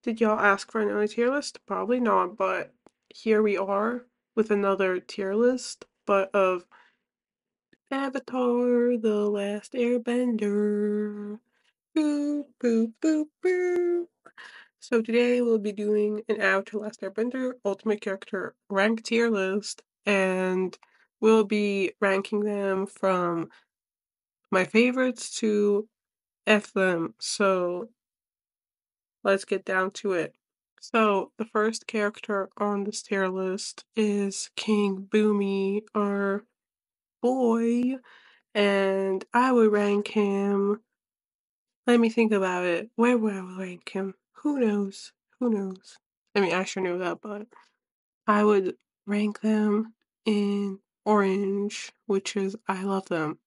Did y'all ask for another tier list? Probably not, but here we are with another tier list, but of Avatar: The Last Airbender. Boop, boop, boop, boop. So today we'll be doing an Avatar: Last Airbender Ultimate Character rank tier list, and we'll be ranking them from my favorites to F them. So let's get down to it. So the first character on this tier list is King Boomy, our boy, and I would rank him. Let me think about it. Where would I rank him? Who knows? Who knows? I mean, I sure know that, but I would rank them in orange, which is I love them.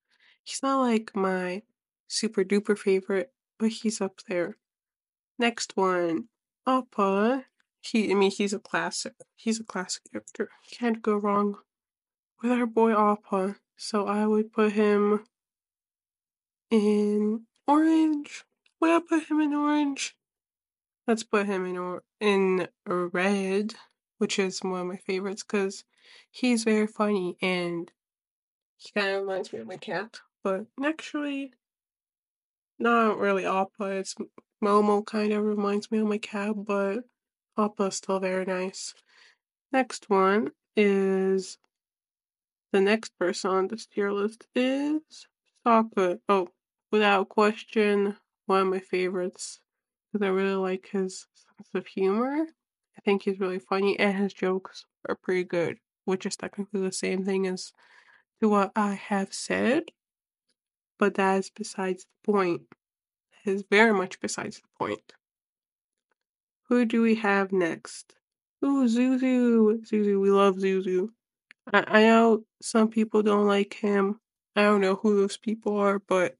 He's not like my super duper favorite, but he's up there. Next one, Appa. He's a classic. He's a classic character. Can't go wrong with our boy Appa. So I would put him in orange. Would I put him in orange? Let's put him in red, which is one of my favorites because he's very funny and he kind of reminds me of my cat. But actually, not really Appa. It's Momo kind of reminds me of my cat, but Appa's still very nice. Next one is the next person on this tier list is Sokka. Oh, without question, one of my favorites because I really like his sense of humor. I think he's really funny and his jokes are pretty good, which is technically the same thing as to what I have said, but that is besides the point. It is very much besides the point. Who do we have next? Ooh, Zuzu. Zuzu, we love Zuzu. I know some people don't like him. I don't know who those people are, but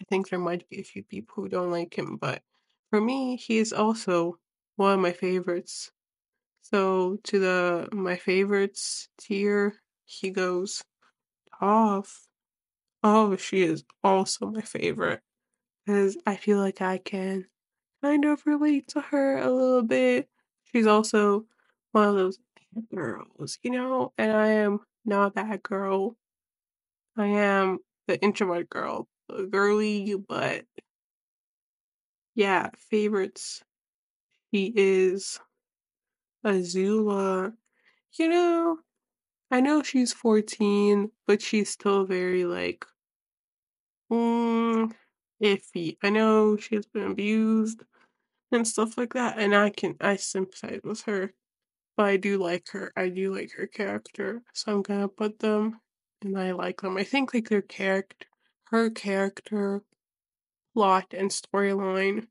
I think there might be a few people who don't like him. But for me, he is also one of my favorites. So to the my favorites tier, he goes off. Oh, she is also my favorite because I feel like I can kind of relate to her a little bit. She's also one of those bad girls, and I am not that girl. I am the introvert girl, the girly, but yeah, favorites. She is Azula. You know, I know she's 14, but she's still very like, mm, iffy. I know she's been abused and stuff like that, and I sympathize with her. But I do like her. I do like her character, so I'm gonna put them, and I like them. I think like her character, plot, and storyline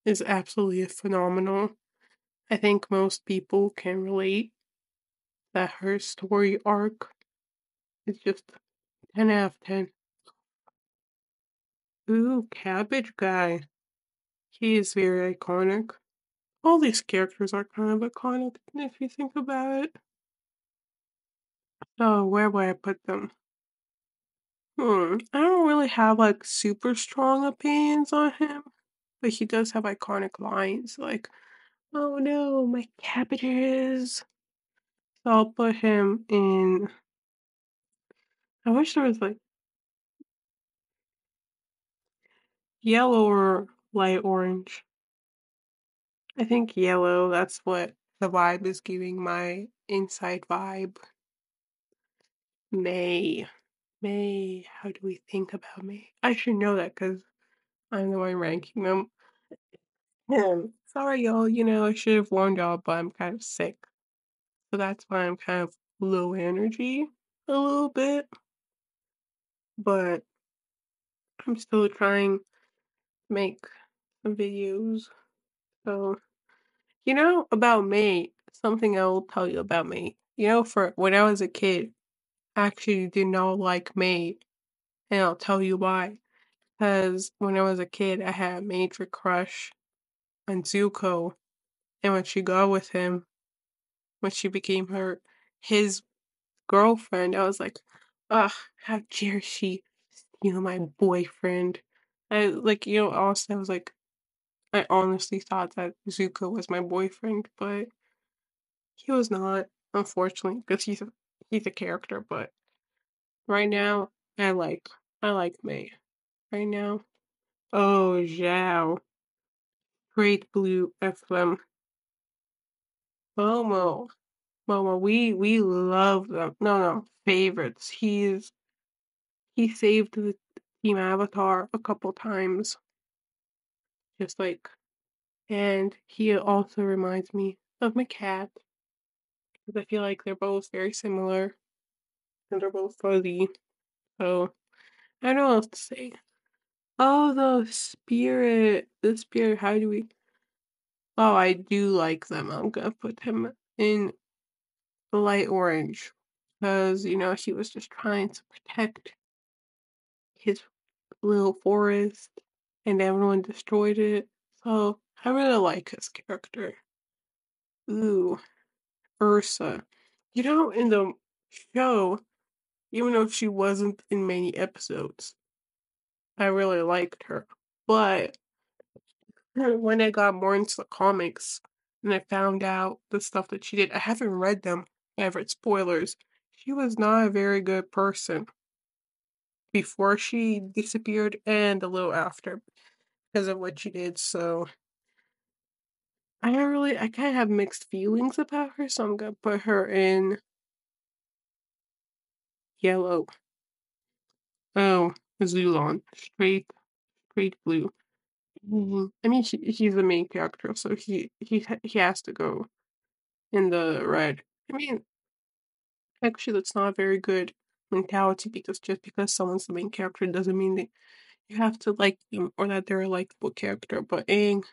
is absolutely phenomenal. I think most people can relate that her story arc is just 10 out of 10. Ooh, Cabbage Guy. He is very iconic. All these characters are kind of iconic if you think about it. So where would I put them? I don't really have like super strong opinions on him, but he does have iconic lines like, "Oh no, my cabbages." So I'll put him in. I wish there was like yellow or light orange. I think yellow, that's what the vibe is giving my inside vibe. May. May. How do we think about May? I should know that because I'm the one ranking them. Sorry, y'all. I should have warned y'all, but I'm kind of sick. So that's why I'm kind of low energy a little bit. But I'm still trying to make some videos. So, about May, something I will tell you about May. For when I was a kid, I actually did not like May, and I'll tell you why. Because when I was a kid, I had a major crush on Zuko, and when she got with him, when she became his girlfriend, I was like, ugh, how dare she steal my boyfriend? Also I was like, I honestly thought that Zuko was my boyfriend, but he was not, unfortunately, because he's a character. But right now, I like I like May. Right now, oh Zhao, Great Blue FM, Momo, Momo. We love them. No, favorites. He saved the Team Avatar a couple times, just like, and he also reminds me of my cat because I feel like they're both very similar and they're both fuzzy. So I don't know what else to say. Oh, the spirit. How do we? Oh, I do like them. I'm gonna put him in the light orange because he was just trying to protect his little forest, and everyone destroyed it. So I really like his character. Ooh, Ursa. In the show, even though she wasn't in many episodes, I really liked her. But when I got more into the comics and I found out the stuff that she did, I haven't read them ever. Spoilers. She was not a very good person before she disappeared and a little after because of what she did. So I kind of have mixed feelings about her. So I'm gonna put her in yellow. Oh, Zulon, straight blue. I mean, he's the main character, so he has to go in the red. I mean, actually, that's not a very good mentality because just because someone's the main character doesn't mean that you have to like them or that they're a likable character. But Aang,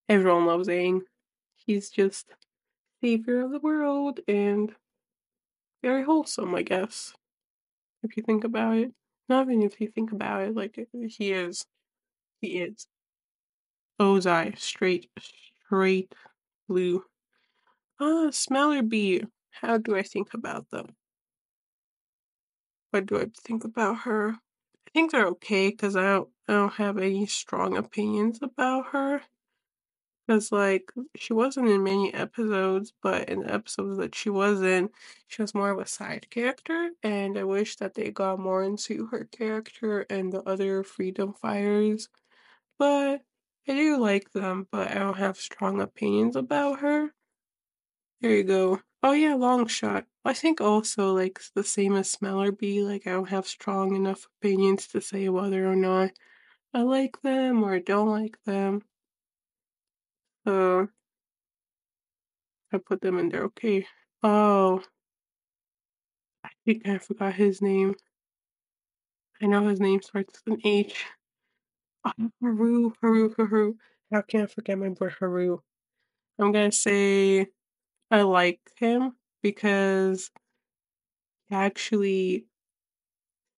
everyone loves Aang. He's just savior of the world and very wholesome, I guess. If you think about it, not even if you think about it, like he is, he is. Ozai, straight blue. Smeller Bee. How do I think about them? What do I think about her? I think they're okay because I don't have any strong opinions about her. Because like she wasn't in many episodes, but in the episodes that she was in, she was more of a side character, and I wish that they got more into her character and the other freedom fighters. But I do like them, but I don't have strong opinions about her. There you go. Oh yeah, long shot. I think also like the same as Smeller Bee, like I don't have strong enough opinions to say whether or not I like them or don't like them. So I put them in there. Okay. Oh, I think I forgot his name. I know his name starts with an H. Oh, Haru. How can I forget my boy Haru? I'm gonna say I like him because actually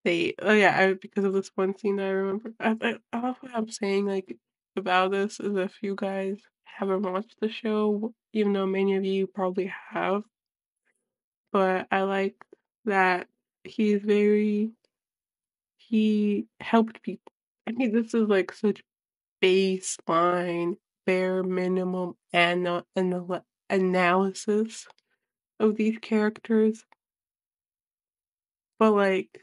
oh yeah, because of this one scene that I remember. I love what I'm saying like about this is if you guys haven't watched the show, even though many of you probably have, but I like that he's very he helped people. I mean, this is like such baseline, bare minimum analysis of these characters, but like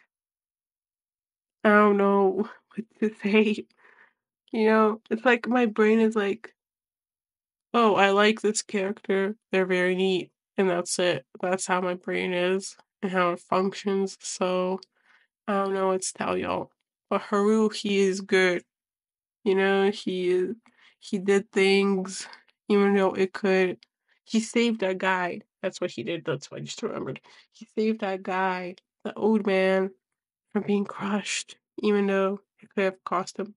I don't know what to say. It's like my brain is like, oh, I like this character. They're very neat. And that's it. That's how my brain is and how it functions. So I don't know what to tell y'all. But Haru, he is good. He did things even though he saved that guy. That's what he did. That's what I just remembered. He saved that guy, the old man, from being crushed, even though it could have cost him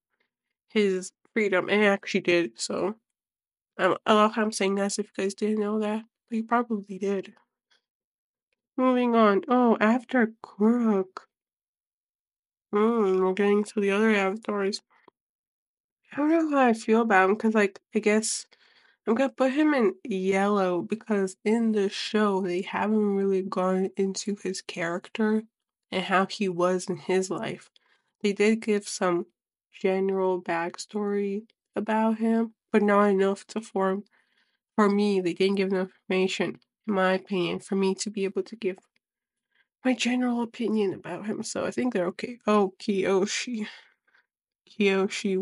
his freedom, and it actually did. So I love how I'm saying that. If you guys didn't know that, but you probably did. Moving on. Oh, after Kuruk. We're getting to the other avatars. I don't know how I feel about him because, like, I guess I'm gonna put him in yellow because in the show they haven't really gone into his character and how he was in his life. They did give some general backstory about him, but not enough to form. For me, they didn't give enough information, in my opinion, for me to be able to give my general opinion about him. So I think they're okay. Oh, Kiyoshi. Kiyoshi,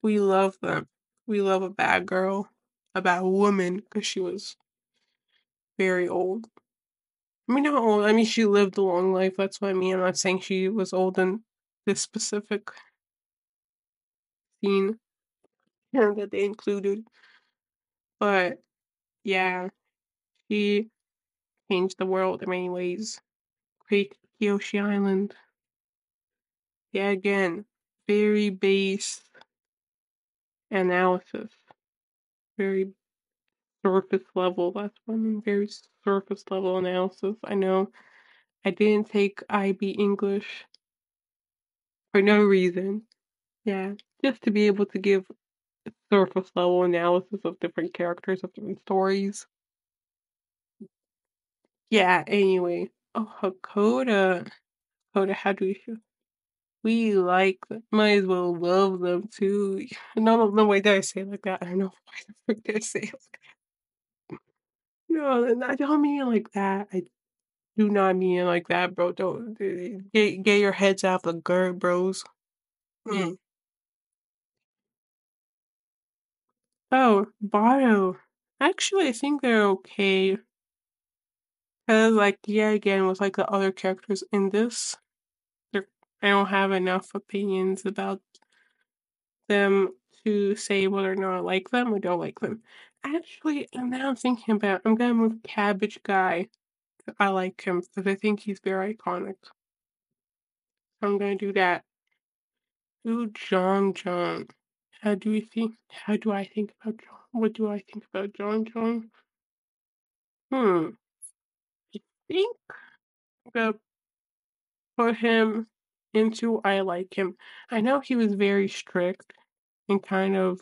we love them. We love a bad girl, a bad woman, because she was very old. I mean, not old. I mean, she lived a long life. That's what I mean. I'm not saying she was old in this specific scene that they included. But yeah, she changed the world in many ways. Great Kyoshi Island. Yeah, again, very base analysis. Very surface level. That's what I mean. Very surface level analysis. I know I didn't take IB English for no reason. Yeah, just to be able to give surface level analysis of different characters of different stories. Yeah, anyway. Oh, Hakoda. Hakoda, how do we feel? We like them. Might as well love them too. No, no, wait, did I say it like that? I don't know why the frick did I say it like that. No, I don't mean it like that. I do not mean it like that, bro. Don't get your heads out the gutter, bros. Mm. Oh, Botto. Actually, I think they're okay. Cause like yeah, again with like the other characters in this, they're, I don't have enough opinions about them to say whether or not I like them or don't like them. Actually, now I'm thinking about, I'm gonna move Cabbage Guy. I like him because I think he's very iconic. So I'm gonna do that. Ooh, John John. How do we think? How do I think about John? What do I think about John John? Hmm. I think I'm gonna put him into I like him. I know he was very strict and kind of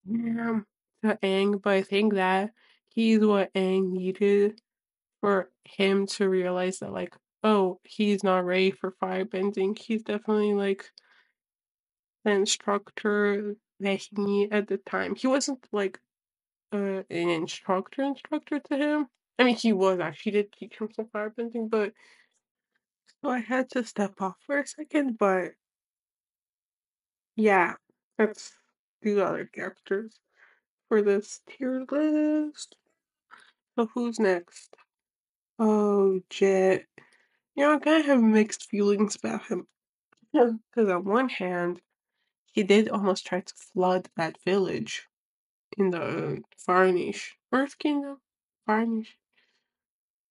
yeah, to Aang, but I think that he's what Aang needed for him to realize that like, oh, he's not ready for firebending. He's definitely like the instructor that he needed at the time. He wasn't like an instructor to him. I mean, he was actually he did teach him some firebending, but so I had to step off for a second. But yeah, that's the other characters for this tier list. So who's next? Oh, Jet. You know, I kind of have mixed feelings about him. Because on one hand, he did almost try to flood that village in the Varnish. Earth Kingdom? Varnish?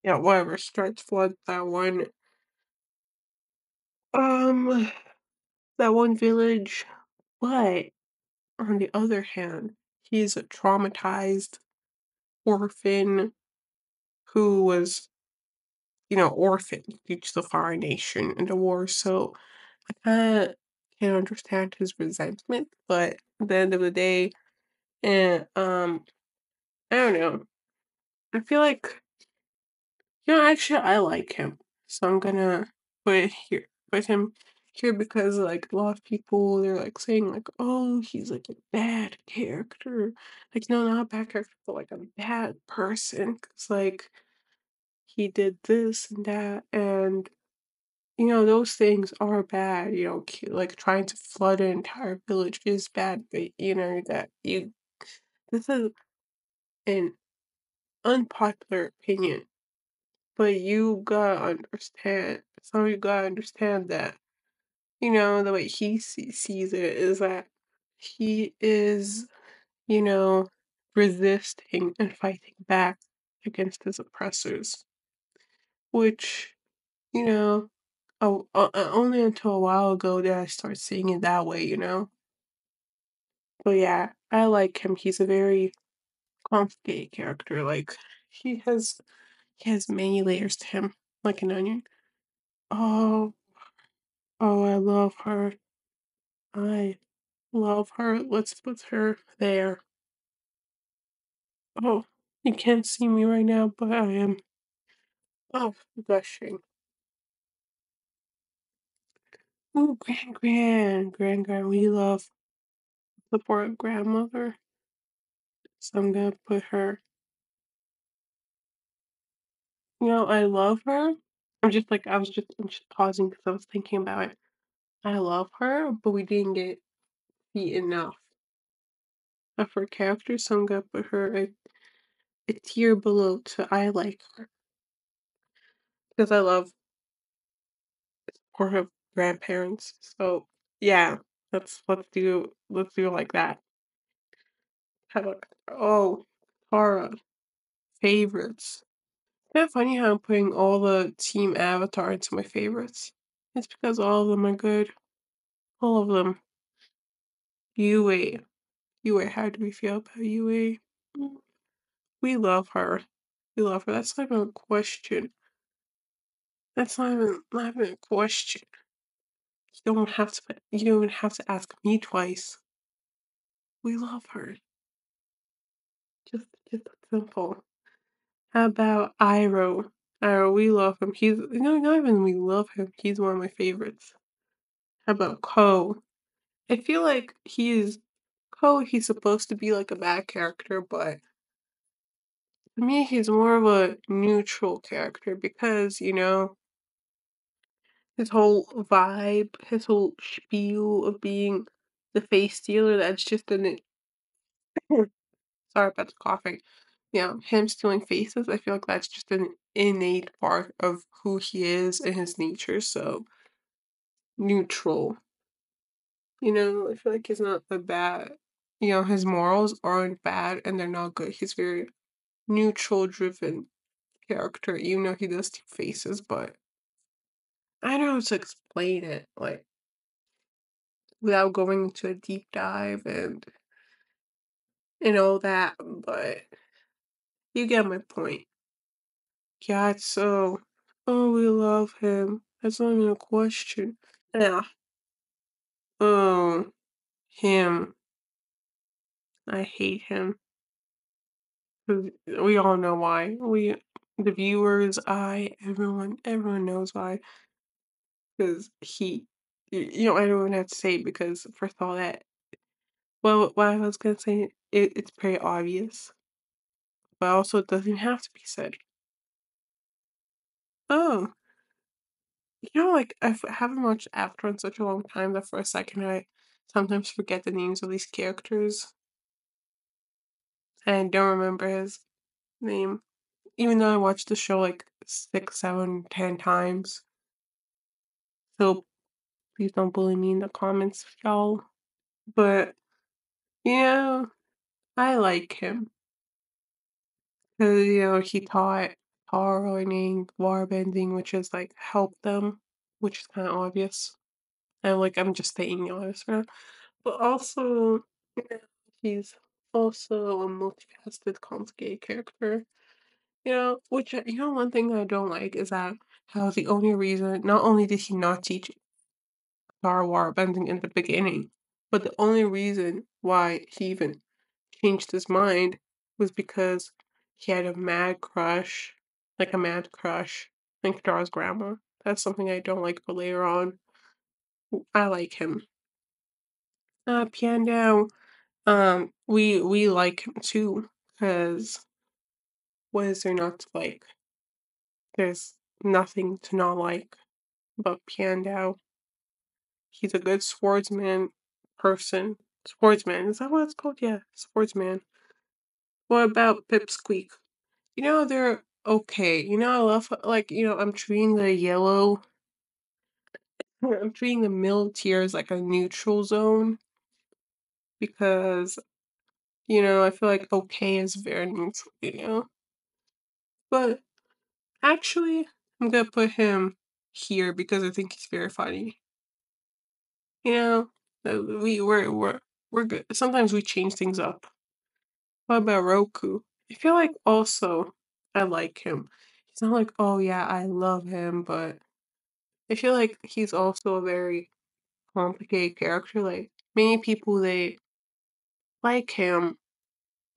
Yeah, whatever. Tried to flood um, that one village. But on the other hand, he's a traumatized orphan who was, orphaned due to the Fire Nation and the war. So I kind of can understand his resentment, but at the end of the day, and I don't know. I feel like actually, I like him, so I'm gonna put him here because like a lot of people they're like saying like, oh, he's like a bad character, like no, not a bad character, but like a bad person, because like he did this and that, and those things are bad. Like trying to flood an entire village is bad, but that you this is an unpopular opinion. But you gotta understand, so you gotta understand that, the way he sees it is that he is, you know, resisting and fighting back against his oppressors, which, you know, only until a while ago did I start seeing it that way. But yeah, I like him. He's a very complicated character. Like, he has, he has many layers to him, like an onion. Oh, oh, I love her. I love her. Let's put her there. Oh, you can't see me right now, but I am. Oh, gushing. Ooh, Grand Grand. Grand Grand. We love. support grandmother. So I'm gonna put her. I love her. I'm just pausing because I was thinking about it. I love her, but we didn't get the enough of her character, so I'm gonna put her a tier below to I like her because I love her grandparents. So yeah, let's do it like that. How about Tara favorites? Isn't it funny how I'm putting all the Team Avatar into my favorites? It's because all of them are good. All of them. Yue. Yue, how do we feel about Yue? Mm, We love her. We love her. That's not even a question. That's not even a question. You don't even have to ask me twice. We love her. Just that simple. How about Iroh? Iroh, we love him. Not even we love him. He's one of my favorites. How about Ko? I feel like he's supposed to be like a bad character, but to me, he's more of a neutral character because, his whole vibe, his whole spiel of being the face stealer, that's just an sorry about the coughing. Him stealing faces, I feel like that's just an innate part of who he is and his nature, so neutral. I feel like he's not a bad his morals aren't bad and they're not good. He's very neutral driven character, even though he does two faces, but I don't know how to explain it, like without going into a deep dive and all that, but you get my point. Yeah, so we love him. That's not even a question. Yeah. Oh, him. I hate him. 'Cause we all know why. The viewers, everyone knows why. Because I don't even have to say it because first of all, well, what I was gonna say, it's pretty obvious, but also it doesn't have to be said. Oh, like haven't watched Avatar in such a long time that for a second I sometimes forget the names of these characters and don't remember his name, even though I watched the show like 6, 7, 10 times. So please don't bully me in the comments, y'all. But yeah, I like him because he taught power learning, waterbending, which is like help them, which is kind of obvious. And like I'm just stating honest right now. But also, yeah, he's also a multifaceted, complicated character. Which one thing I don't like is that how the only reason not only did he not teach Star Wars bending in the beginning, but the only reason why he even changed his mind was because he had a mad crush, on Katara's grandma. That's something I don't like, but later on, I like him. Piano, we like him too, because what is there not to like? There's nothing to not like about Piandao. He's a good swordsman person. Swordsman, is that what it's called? Yeah, swordsman. What about Pipsqueak? They're okay. I love like, I'm treating the yellow I'm treating the middle tier as like a neutral zone because, I feel like okay is very neutral. But actually I'm gonna put him here because I think he's very funny. You know, we're good. Sometimes we change things up. What about Roku? I feel like also I like him. He's not like, oh yeah, I love him, but I feel like he's also a very complicated character. Like many people they like him,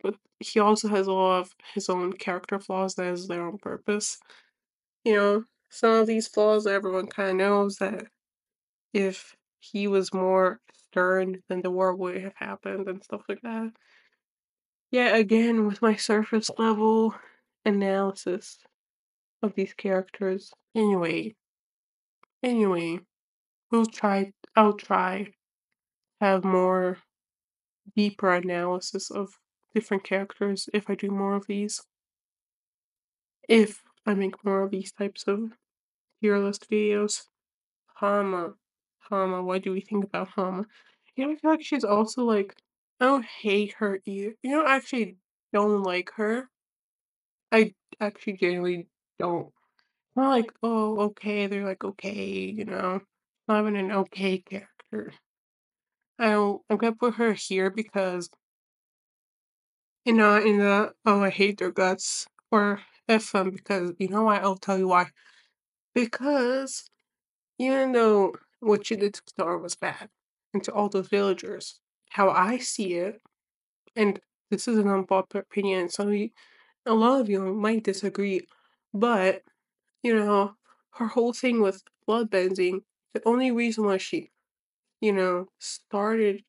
but he also has a lot of his own character flaws that is there on purpose. Some of these flaws everyone kind of knows that if he was more stern, then the war would have happened and stuff like that. Yeah, again, with my surface level analysis of these characters. Anyway, I'll try have more deeper analysis of different characters if I do more of these. If I make more of these types of tier list videos. Hama. Hama, what do we think about Hama? I feel like she's also like, I don't hate her either. I actually don't like her. I actually genuinely don't. Not like, oh, okay, they're like, okay. Not even an okay character. I'm gonna put her here because, in the, oh, I hate their guts, or F them, because, you know why? I'll tell you why. Because, even though what she did to Star was bad, and to all those villagers, how I see it, and this is an unpopular opinion, a lot of you might disagree, but, her whole thing with bloodbending, the only reason why she invented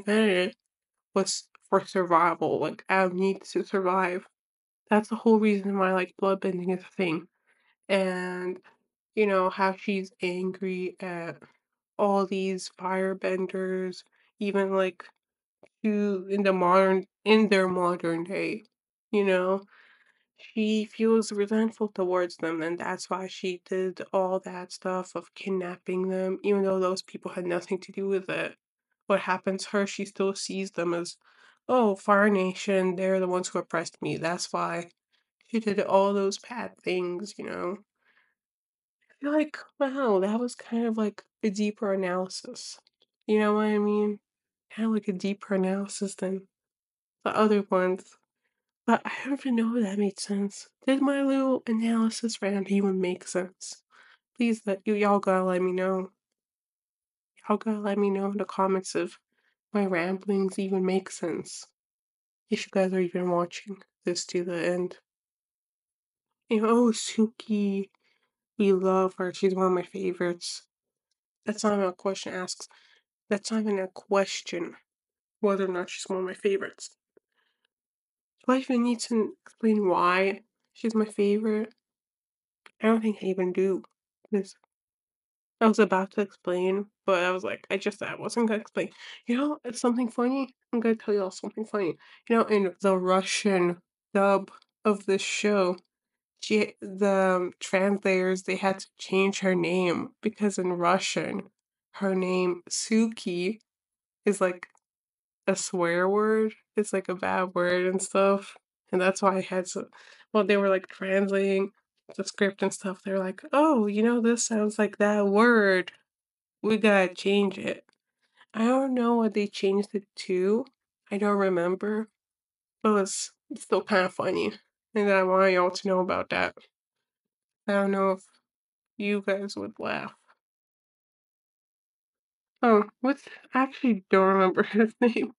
it was for survival, like, out of need to survive. That's the whole reason why, like, bloodbending is a thing. And, how she's angry at all these firebenders, even like in their modern day, you know, she feels resentful towards them, and that's why she did all that stuff of kidnapping them, even though those people had nothing to do with it. What happens to her, she still sees them as, oh, Fire Nation, they're the ones who oppressed me. That's why she did all those bad things. I feel like, wow, that was kind of like a deeper analysis. You know what I mean? Kind of like a deeper analysis than the other ones. But I don't even know if that made sense. Did my little analysis round even make sense? Please, y'all gotta let me know. Y'all gotta let me know in the comments if my ramblings even make sense. If you guys are even watching this to the end. Oh, Suki. We love her. She's one of my favorites. That's not even a question asked. That's not even a question whether or not she's one of my favorites. Do I even need to explain why she's my favorite? I don't think I even do. Because I was about to explain, but I was like, I wasn't gonna explain. It's something funny. I'm gonna tell you all something funny. In the Russian dub of this show, the translators, they had to change her name because in Russian, her name Suki is like a swear word. It's like a bad word and stuff. And that's why I had to, well, they were like translating the script and stuff. They're like, oh, this sounds like that word. We gotta change it. I don't know what they changed it to. I don't remember. But it's still kind of funny. And I want y'all to know about that. I don't know if you guys would laugh. Oh, I actually don't remember his name.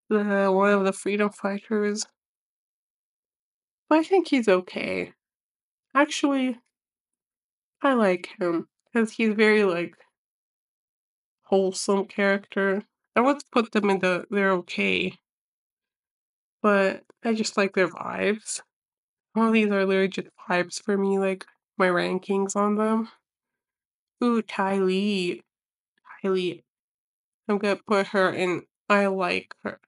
The one of the freedom fighters. But I think he's okay. Actually, I like him because he's very like wholesome character. I would put them in they're okay, but I just like their vibes. All these are literally just vibes for me, like my rankings on them. Ooh, Ty Lee. Ty Lee. I'm gonna put her in I like her.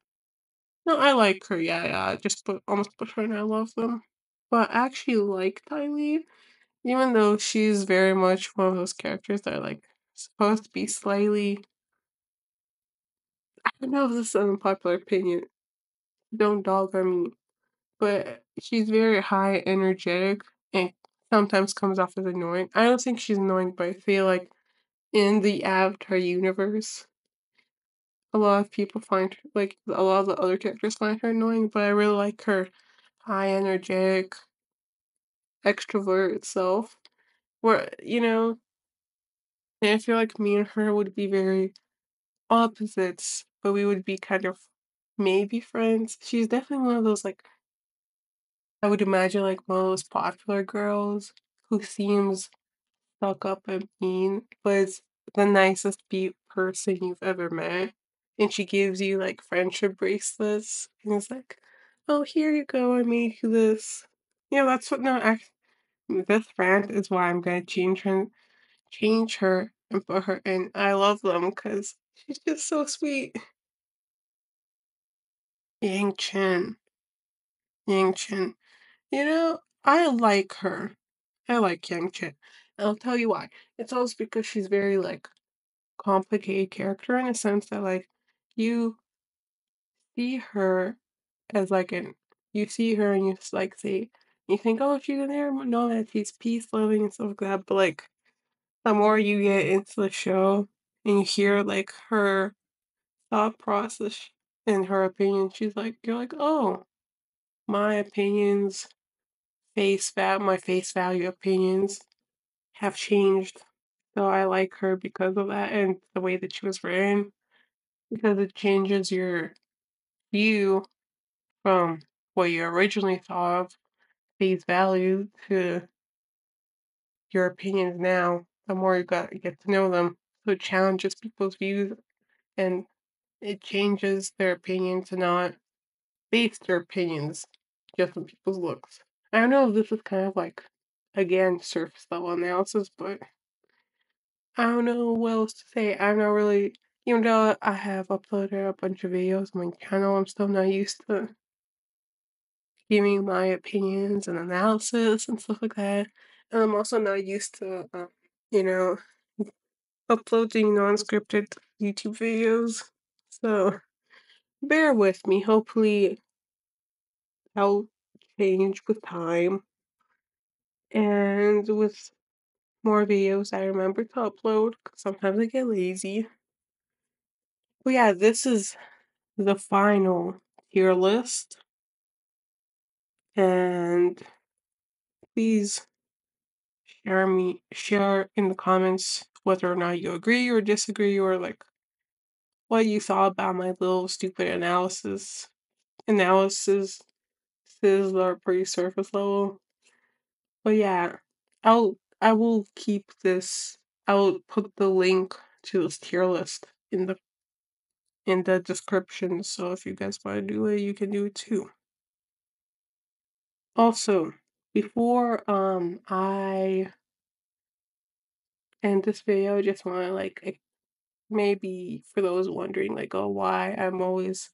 No, I like her, yeah. Just almost put her in I love them. But I actually like Ty Lee. Even though she's very much one of those characters that are like supposed to be slightly, I don't know if this is an unpopular opinion, don't dog on me, but she's very high energetic and sometimes comes off as annoying. I don't think she's annoying, but I feel like in the Avatar universe, a lot of people like a lot of the other characters find her annoying, but I really like her high energetic extrovert self. Where, and I feel like me and her would be very opposites, but we would be kind of maybe friends. She's definitely one of those, like, I would imagine, like, one of those popular girls who seems stuck up and mean, but the nicest person you've ever met, and she gives you like friendship bracelets, and it's like, oh, here you go, I made you this. That's what. No, actually, this friend is why I'm gonna change her and put her in. I love them because she's just so sweet. Yang Chen, Yang Chen. I like her. I like Yang Chen. I'll tell you why. It's also because she's very like complicated character in a sense that like you see her as like an you see her and you just like say you think, oh, she's an there no that she's peace loving and stuff like that, but like the more you get into the show and you hear like her thought process and her opinion, you're like, oh, my opinions my face value opinions have changed. So I like her because of that and the way that she was written, because it changes your view from what you originally thought of face value to your opinions now. The more you get to know them, so it challenges people's views and it changes their opinion to not base their opinions just on people's looks. I don't know if this is kind of like again surface level analysis, but I don't know what else to say. I'm not really, even though I have uploaded a bunch of videos on my channel, I'm still not used to giving my opinions and analysis and stuff like that. And I'm also not used to, you know, uploading non-scripted YouTube videos. So bear with me. Hopefully, I'll change with time and with more videos I remember to upload. 'Cause sometimes I get lazy. But yeah, this is the final tier list. And please share in the comments whether or not you agree or disagree or like what you thought about my little stupid analysis are pretty surface level. But yeah, I will keep this. I will put the link to this tier list in the description. So if you guys want to do it, you can do it too. Also, before I end this video, I just want to like maybe for those wondering like, oh, why I'm always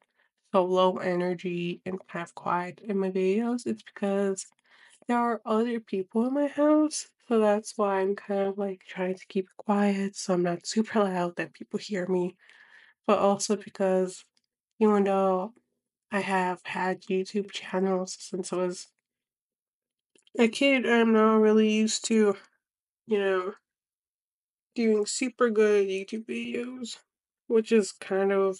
so low energy and kind of quiet in my videos, it's because there are other people in my house. So that's why I'm kind of like trying to keep it quiet so I'm not super loud that people hear me. But also because even though I have had YouTube channels since I was a kid, I'm not really used to, you know, doing super good YouTube videos, which is kind of,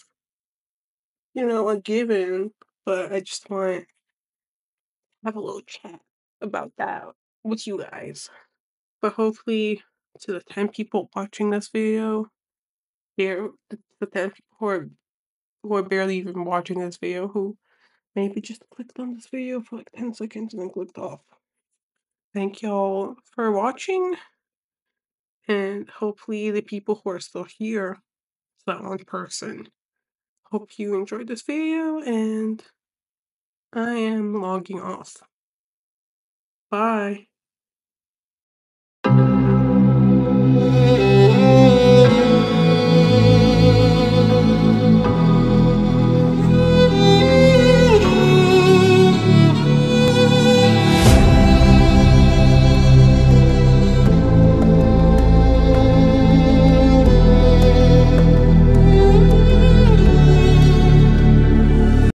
a given, but I just want to have a little chat about that with you guys. But hopefully, to the 10 people watching this video, the 10 people who are barely even watching this video, who maybe just clicked on this video for like 10 seconds and then clicked off. Thank y'all for watching, and hopefully the people who are still here, it's that one person. Hope you enjoyed this video, and I am logging off. Bye.